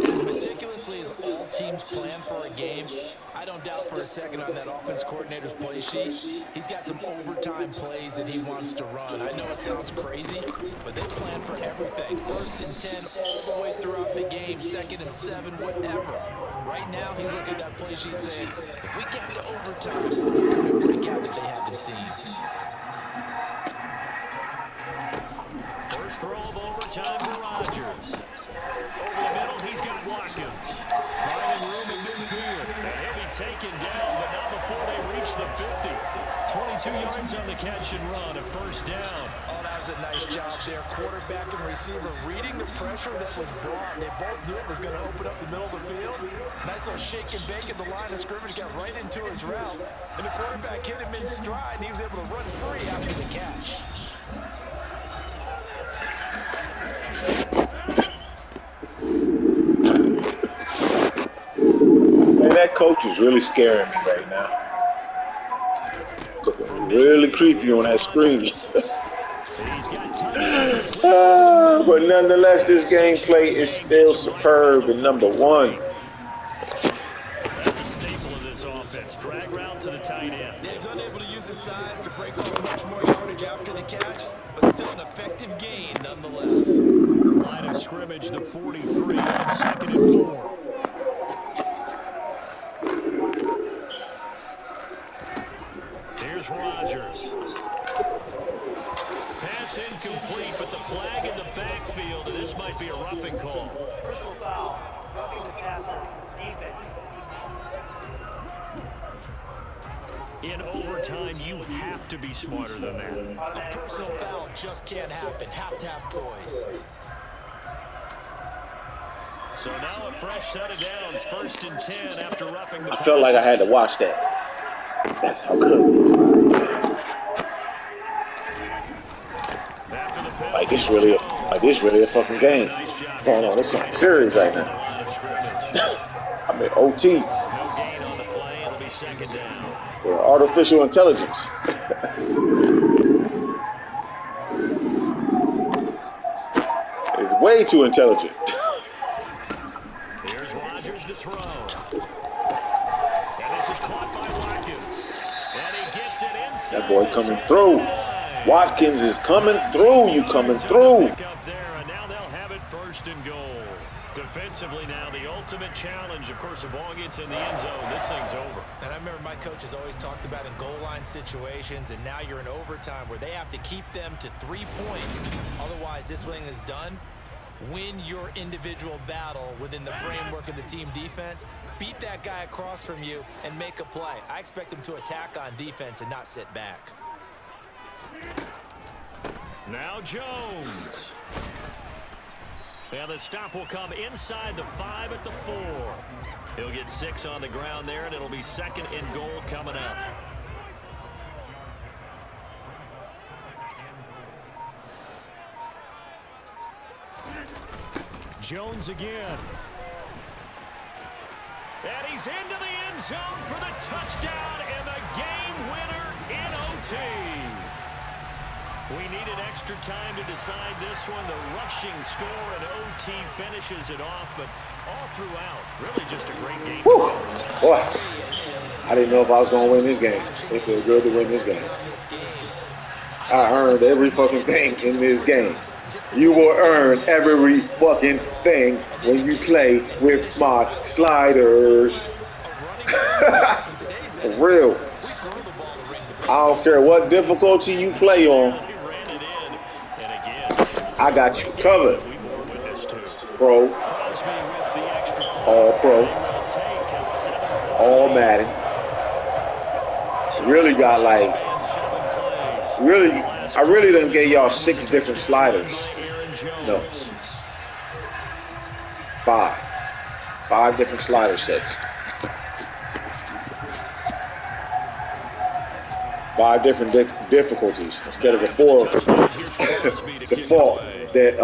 As meticulously as all teams plan for a game, I don't doubt for a second on that offense coordinator's play sheet, he's got some overtime plays that he wants to run. I know it sounds crazy, but they plan for everything. 1st and 10 all the way throughout the game, 2nd and 7, whatever. Right now, he's looking at that play sheet saying, if we get to overtime, we're going to break out that they haven't seen. First throw of overtime for Rodgers. Over the middle, he's got Watkins. Finding room in midfield. And he'll be taken down, but not before they reach the 50. 22 yards on the catch and run, a first down. Oh, that was a nice job there. Quarterback and receiver reading the pressure that was brought. They both knew it was going to open up the middle of the field. Nice little shake and bake at the line of scrimmage, got right into his route. And the quarterback hit him in stride, and he was able to run free after the catch. Man, that coach is really scaring me right now. Really creepy on that screen. But nonetheless, this gameplay is still superb and number 1. That's a staple of this offense. Drag route to the tight end. Yeah, he's unable to use his size to break up much more yardage after the catch, but still an effective gain nonetheless. Line of scrimmage, the 43 on 2nd and 4. Here's Rodgers. Pass incomplete, but the flag in the backfield, and this might be a roughing call. Personal foul. Roughing the passer. Defense. In overtime, you have to be smarter than that. A personal foul just can't happen. Have to have poise. So now a fresh set of downs. 1st and 10 after roughing the I felt like I had to watch that. That's how good it is. Like this really a fucking game. Going on, this is serious right now. I'm in OT. No gain on the play. It'll be 2nd down. Artificial intelligence. way too intelligent. Here's Rodgers to throw. And this is caught by Watkins. And he gets it inside. That boy coming through. Watkins is coming through. You coming through. Up there, and now they'll have it first and goal. Defensively now, the ultimate challenge. Of course, if ball gets in the end zone, this thing's over. And I remember my coaches always talked about in goal line situations, and now you're in overtime where they have to keep them to 3 points. Otherwise, this thing is done. Win your individual battle within the framework of the team defense. Beat that guy across from you and make a play. I expect them to attack on defense and not sit back. Now Jones. Now the stop will come inside the 5 at the 4. He'll get 6 on the ground there, and it'll be second and goal coming up. Jones again. And he's into the end zone for the touchdown and the game winner in OT. We needed extra time to decide this one. The rushing score and OT finishes it off, but all throughout, really just a great game. Whew. Boy, I didn't know if I was going to win this game. It feels good to win this game. I earned every fucking thing in this game. You will earn every fucking thing when you play with my sliders. For real. I don't care what difficulty you play on. I got you covered. Pro. All Pro. All Madden. Really got like, I really done gave y'all 6 different sliders. No. 5. 5 different slider sets. 5 different difficulties instead of the 4 default that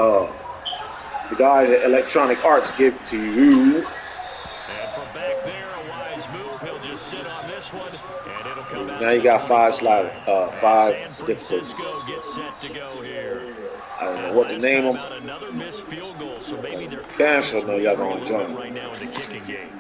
the guys at Electronic Arts give to you. And from back there, a wise move. He'll just sit on this one, and it'll come out. Now you got 5 slider, 5 difficulties. Gets set to go here. I don't know what to name them. Another missed field goal, so maybe they're damn sure know y'all gonna join right now in the kicking game.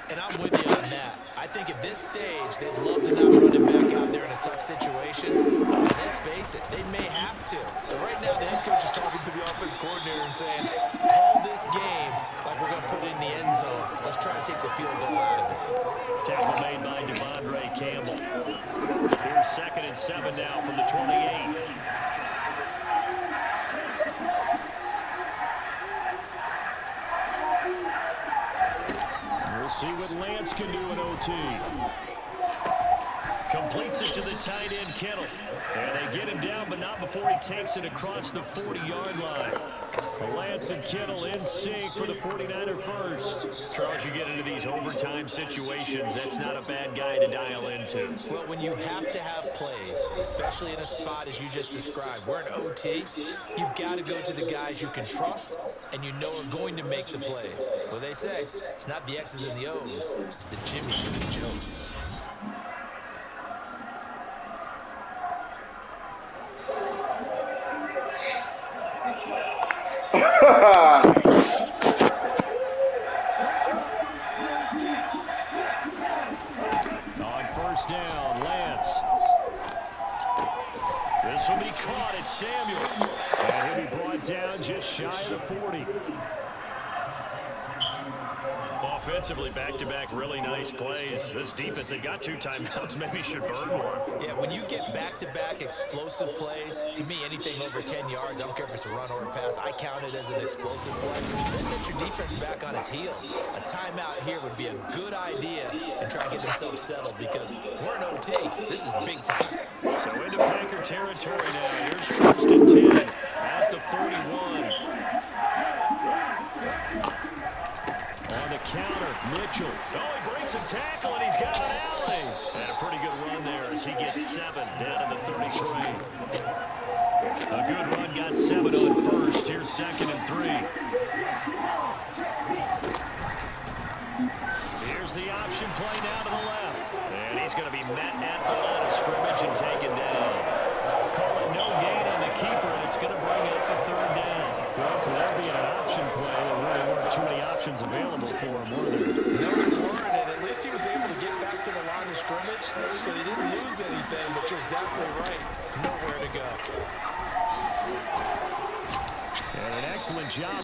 And I'm with you on that. I think at this stage, they'd love to not run it back out there in a tough situation. Let's face it, they may have to. So right now, the head coach is talking to the offense coordinator and saying, call this game like we're going to put it in the end zone. Let's try to take the field goal out of it. Tackle made by Devondre Campbell. Here's 2nd and 7 now from the 28. See what Lance can do in OT. Completes it to the tight end, Kittle. And they get him down, but not before he takes it across the 40-yard line. Lance and Kittle in sync for the 49er first. Charles, you get into these overtime situations, that's not a bad guy to dial into. Well, when you have to have plays, especially in a spot as you just described, we're in OT, you've got to go to the guys you can trust and you know are going to make the plays. Well, they say it's not the X's and the O's, it's the Jimmys and the Joes. On first down, Lance. This will be caught at Samuel. And he'll be brought down just shy of the 40. Offensively, back-to-back really nice plays. This defense, they got 2 timeouts, maybe should burn one. Yeah, when you get back-to-back explosive plays, to me, anything over 10 yards, I don't care if it's a run or a pass, I count it as an explosive play. That sets your defense back on its heels. A timeout here would be a good idea and try to get themselves settled because we're in OT. This is big time. So into Packer territory now. Here's 1st and 10 at the 41. On the counter, Mitchell. Oh, he breaks a tackle, and he's got an alley. And a pretty good run there as he gets 7 down to the 33. A good run, got 7 on first. Here's 2nd and 3. Here's the option play now to the left. And he's going to be met at the line of scrimmage and taken down. Call it no gain on the keeper, and it's going to bring up a 3rd down. Well, for that being an option play, there really weren't too many options available for him, were there? No, there weren't, and at least he was able to get back to the line of scrimmage, so he didn't lose anything, but you're exactly right. Nowhere to go. And an excellent job.